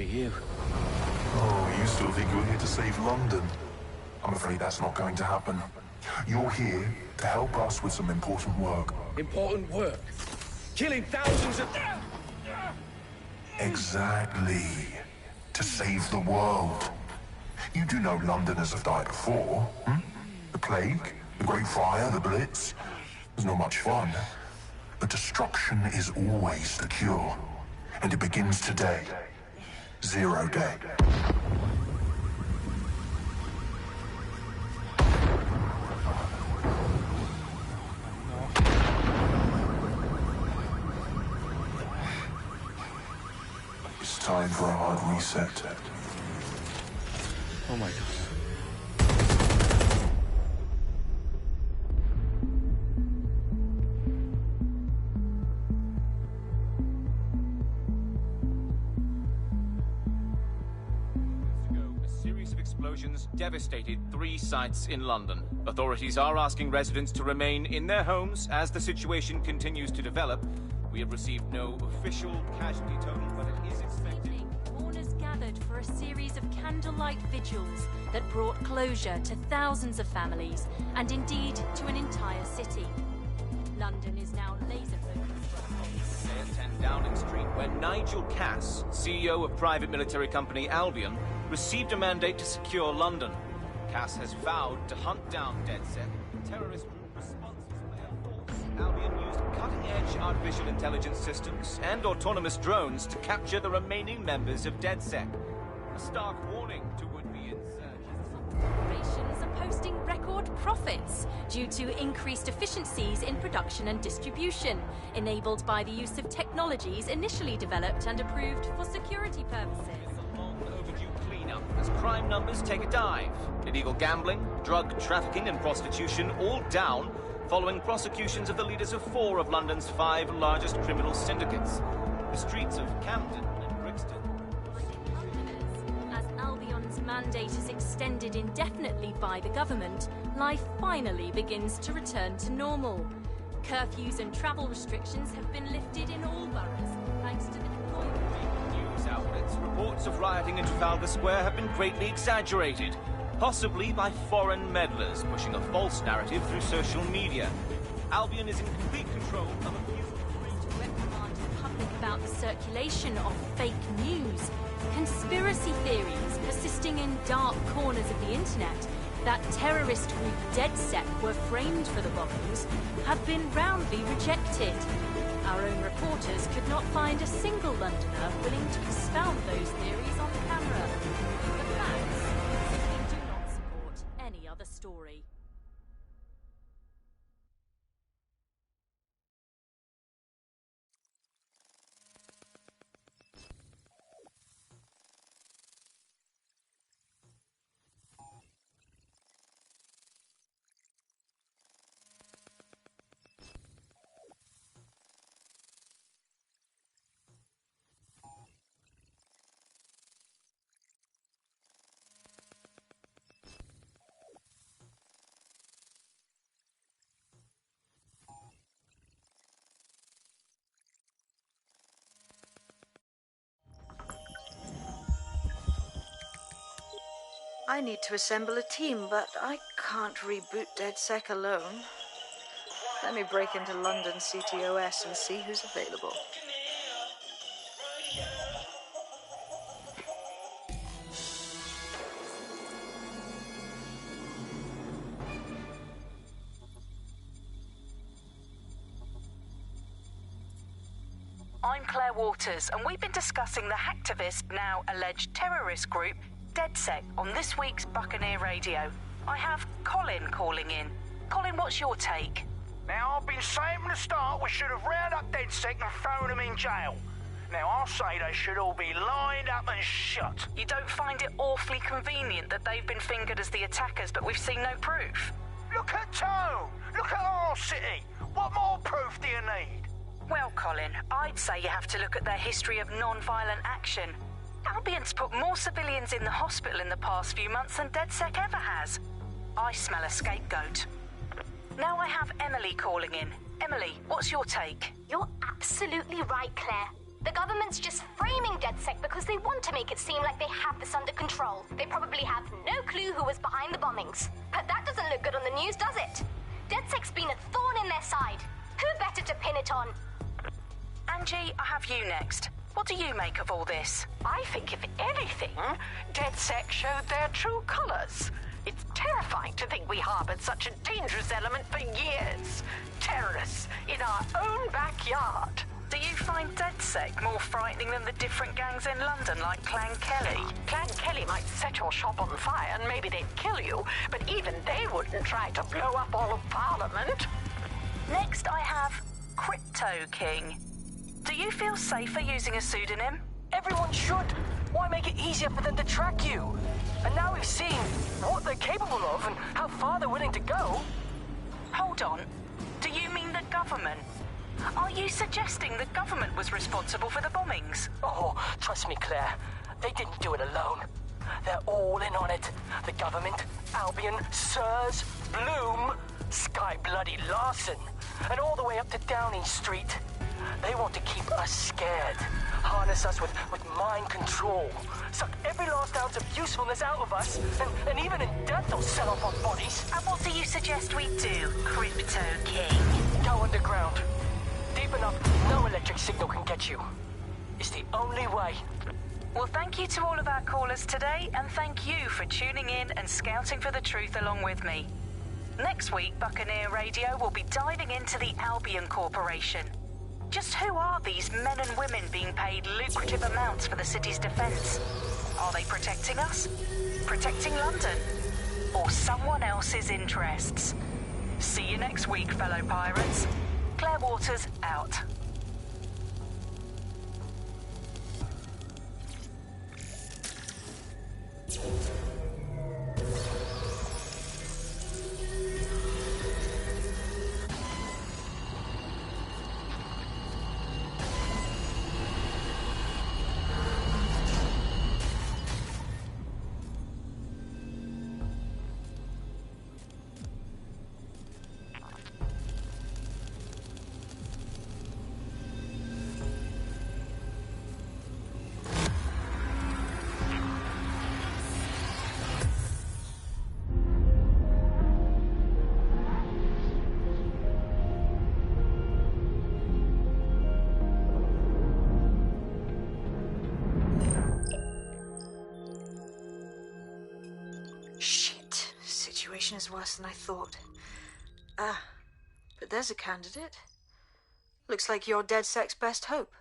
at you. Oh, you still think you're here to save London? I'm afraid that's not going to happen. You're here to help us with some important work. Important work? Killing thousands of... Exactly. To save the world. You do know Londoners have died before, hmm? The Plague, the Great Fire, the Blitz. It's not much fun. But destruction is always the cure. And it begins today. Zero Day. It's time for a hard reset. Oh my God. Explosions devastated 3 sites in London. Authorities are asking residents to remain in their homes as the situation continues to develop. We have received no official casualty total, but it is expected. Mourners gathered for a series of candlelight vigils that brought closure to thousands of families and indeed to an entire city. London is now laser-focused. At 10 Downing Street, where Nigel Cass, CEO of private military company Albion, received a mandate to secure London. Cass has vowed to hunt down DedSec, the terrorist group responsible for their force. Albion used cutting-edge artificial intelligence systems and autonomous drones to capture the remaining members of DedSec. A stark warning to would-be insurgents. Corporations are posting record profits due to increased efficiencies in production and distribution, enabled by the use of technologies initially developed and approved for security purposes. As crime numbers take a dive. Illegal gambling, drug trafficking and prostitution all down following prosecutions of the leaders of 4 of London's 5 largest criminal syndicates. The streets of Camden and Brixton. As Albion's mandate is extended indefinitely by the government, life finally begins to return to normal. Curfews and travel restrictions have been lifted in all boroughs, thanks to the deployment. News outlets, reports of rioting in Trafalgar Square have been greatly exaggerated, possibly by foreign meddlers pushing a false narrative through social media. Albion is in complete control of a few... To reprimand the public about the circulation of fake news, conspiracy theories persisting in dark corners of the internet that terrorist group DedSec were framed for the bombings have been roundly rejected. Our own reporters could not find a single Londoner willing to expound those theories on camera. The facts simply do not support any other story. I need to assemble a team, but I can't reboot DedSec alone. Let me break into London CTOS and see who's available. I'm Claire Waters, and we've been discussing the hacktivist, now alleged terrorist group, DedSec, on this week's Buccaneer Radio. I have Colin calling in. Colin, what's your take? Now, I've been saying from the start we should have rounded up DedSec and thrown them in jail. Now, I'll say they should all be lined up and shot. You don't find it awfully convenient that they've been fingered as the attackers, but we've seen no proof? Look at Tone! Look at our city! What more proof do you need? Well, Colin, I'd say you have to look at their history of non-violent action. Albion's put more civilians in the hospital in the past few months than DedSec ever has. I smell a scapegoat. Now I have Emily calling in. Emily, what's your take? You're absolutely right, Claire. The government's just framing DedSec because they want to make it seem like they have this under control. They probably have no clue who was behind the bombings. But that doesn't look good on the news, does it? DedSec's been a thorn in their side. Who better to pin it on? Angie, I have you next. What do you make of all this? I think, if anything, DedSec showed their true colors. It's terrifying to think we harbored such a dangerous element for years. Terrorists in our own backyard. Do you find DedSec more frightening than the different gangs in London, like Clan Kelly? Clan Kelly might set your shop on fire and maybe they'd kill you, but even they wouldn't try to blow up all of Parliament. Next, I have Crypto King. Do you feel safer using a pseudonym? Everyone should. Why make it easier for them to track you? And now we've seen what they're capable of and how far they're willing to go. Hold on. Do you mean the government? Are you suggesting the government was responsible for the bombings? Oh, trust me, Claire. They didn't do it alone. They're all in on it. The government, Albion, Sirs, Bloom, Sky Bloody Larson, and all the way up to Downing Street. They want to keep us scared, harness us with mind control, suck every last ounce of usefulness out of us, and even in death they'll sell off our bodies. And what do you suggest we do, Crypto King? Go underground. Deep enough, no electric signal can get you. It's the only way. Well, thank you to all of our callers today, and thank you for tuning in and scouting for the truth along with me. Next week, Buccaneer Radio will be diving into the Albion Corporation. Just who are these men and women being paid lucrative amounts for the city's defense? Are they protecting us? Protecting London? Or someone else's interests? See you next week, fellow pirates. Claire Waters, out. Is worse than I thought. But there's a candidate. Looks like you're DedSec's best hope.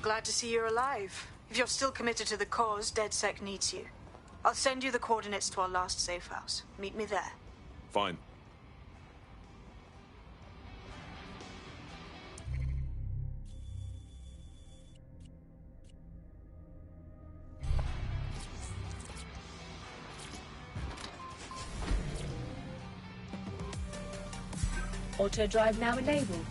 Glad to see you're alive. If you're still committed to the cause, DedSec needs you. I'll send you the coordinates to our last safe house. Meet me there. Fine. Auto drive now enabled.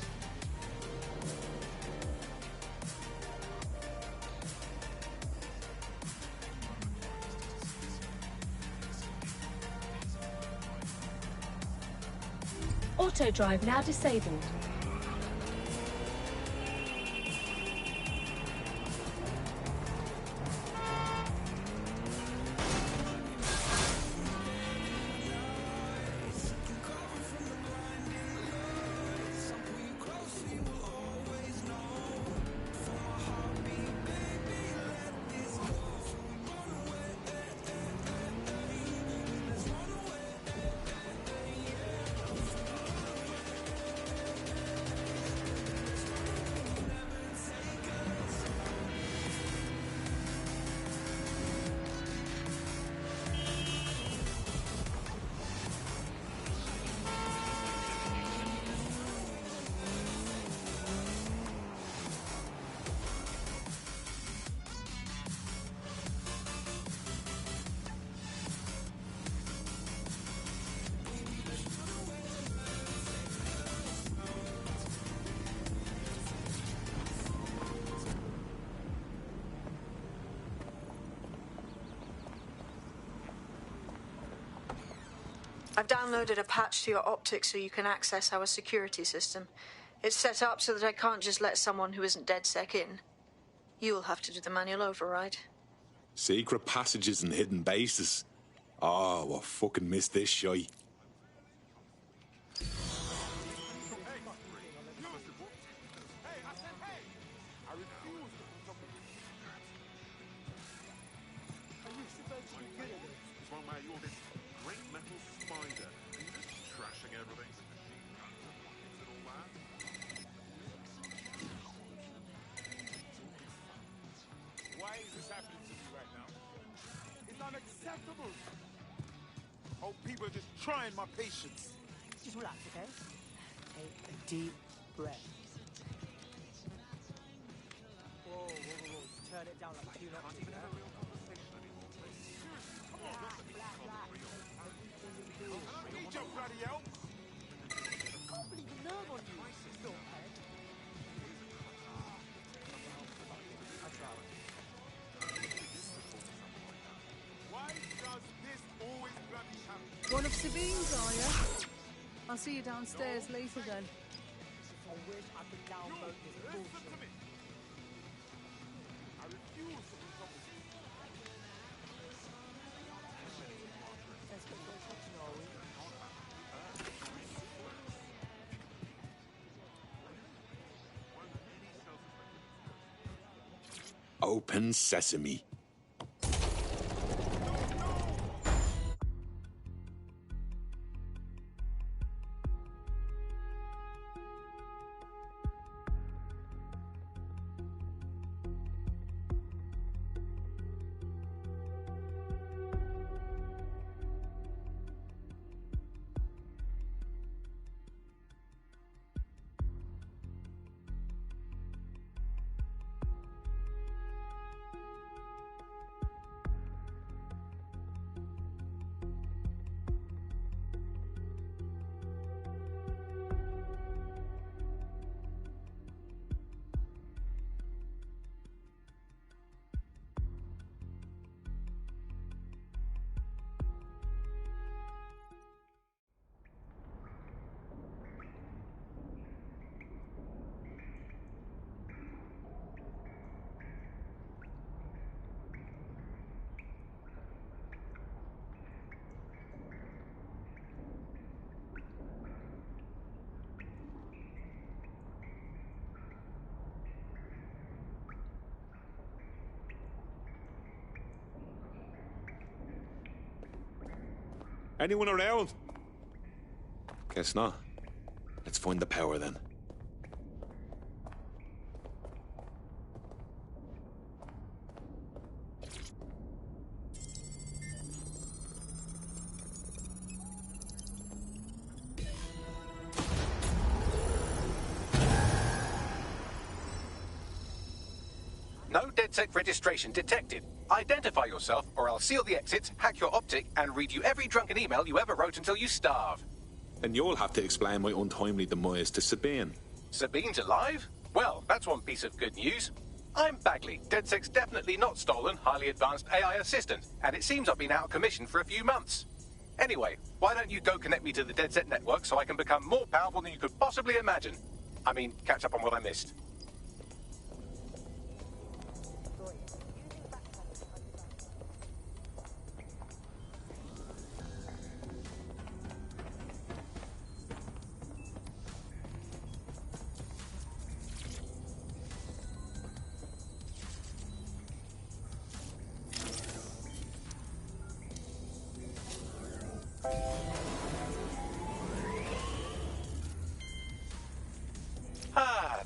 Auto drive now disabled. I've downloaded a patch to your optics so you can access our security system. It's set up so that I can't just let someone who isn't DedSec in. You'll have to do the manual override. Secret passages and hidden bases. Oh, I fucking missed this shite. Why is this happening to me right now? It's unacceptable. Oh, people are just trying my patience. Just relax, okay? Take a deep breath. Whoa, whoa, whoa, whoa. Just turn it down like a few knots. Come on, I need your bloody help. I can't believe the nerve on you. Still, head. I tried. Why does this always bloody happen? One of Sabine's, are you? I'll see you downstairs later then. I wish I could download this bullshit. Listen to me. I refuse to be complicated. Open sesame. Anyone around? Guess not. Let's find the power then. DedSec registration detected. Identify yourself, or I'll seal the exits, hack your optic, and read you every drunken email you ever wrote until you starve. And you'll have to explain my untimely demise to Sabine. Sabine's alive? Well, that's one piece of good news. I'm Bagley, DedSec's definitely not stolen, highly advanced AI assistant, and it seems I've been out of commission for a few months. Anyway, why don't you go connect me to the DedSec network so I can become more powerful than you could possibly imagine? I mean, catch up on what I missed.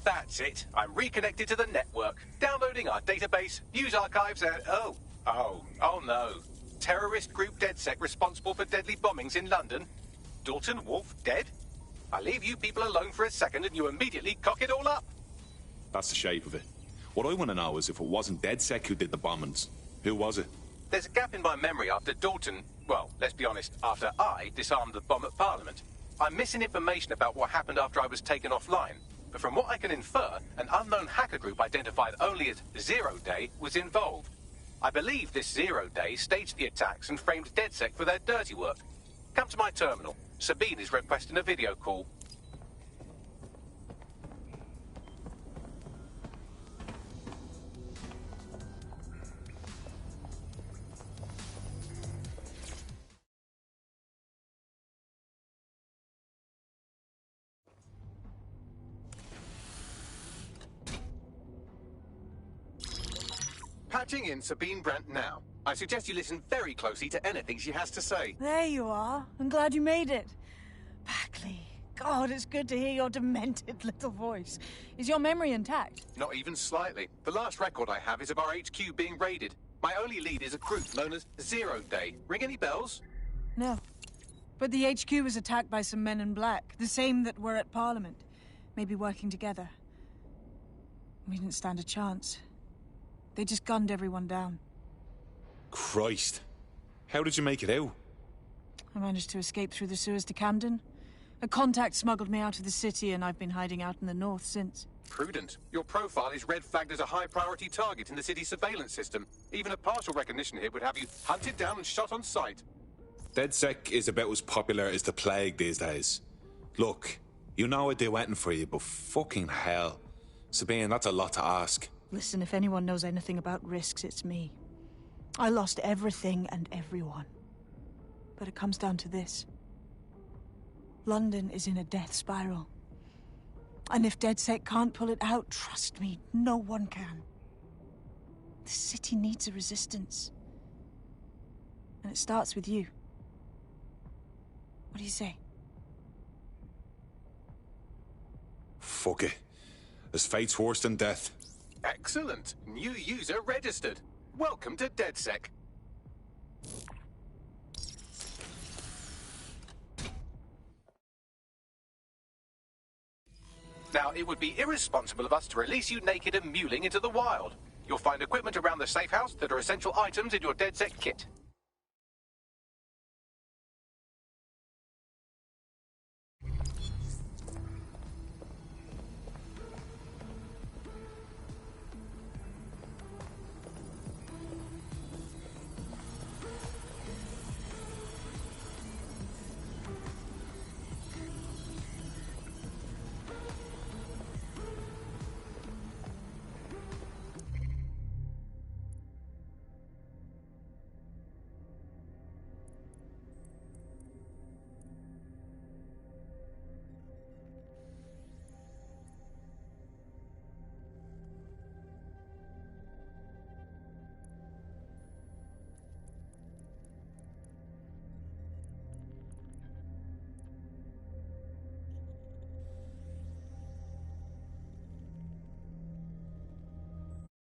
That's it. I'm reconnected to the network, downloading our database, news archives, and oh no. Terrorist group DedSec responsible for deadly bombings in London. Dalton Wolf dead? I leave you people alone for a second and you immediately cock it all up. That's the shape of it. What I want to know is if it wasn't DedSec who did the bombings, who was it? There's a gap in my memory after Dalton, well, let's be honest, after I disarmed the bomb at Parliament. I'm missing information about what happened after I was taken offline. But from what I can infer, an unknown hacker group identified only as Zero Day was involved. I believe this Zero Day staged the attacks and framed DedSec for their dirty work. Come to my terminal. Sabine is requesting a video call. Patching in Sabine Brandt now. I suggest you listen very closely to anything she has to say. There you are. I'm glad you made it. Bagley. God, it's good to hear your demented little voice. Is your memory intact? Not even slightly. The last record I have is of our HQ being raided. My only lead is a group known as Zero Day. Ring any bells? No. But the HQ was attacked by some men in black, the same that were at Parliament. Maybe working together. We didn't stand a chance. They just gunned everyone down. Christ. How did you make it out? I managed to escape through the sewers to Camden. A contact smuggled me out of the city, and I've been hiding out in the north since. Prudent. Your profile is red flagged as a high-priority target in the city's surveillance system. Even a partial recognition here would have you hunted down and shot on sight. DedSec is about as popular as the plague these days. Look, you know I'd do anything for you, but fucking hell. Sabine, that's a lot to ask. Listen, if anyone knows anything about risks, it's me. I lost everything and everyone. But it comes down to this. London is in a death spiral. And if DedSec can't pull it out, trust me, no one can. The city needs a resistance. And it starts with you. What do you say? Fuck it. As fate's worse than death. Excellent. New user registered. Welcome to DedSec. Now, it would be irresponsible of us to release you naked and mewling into the wild. You'll find equipment around the safe house that are essential items in your DedSec kit.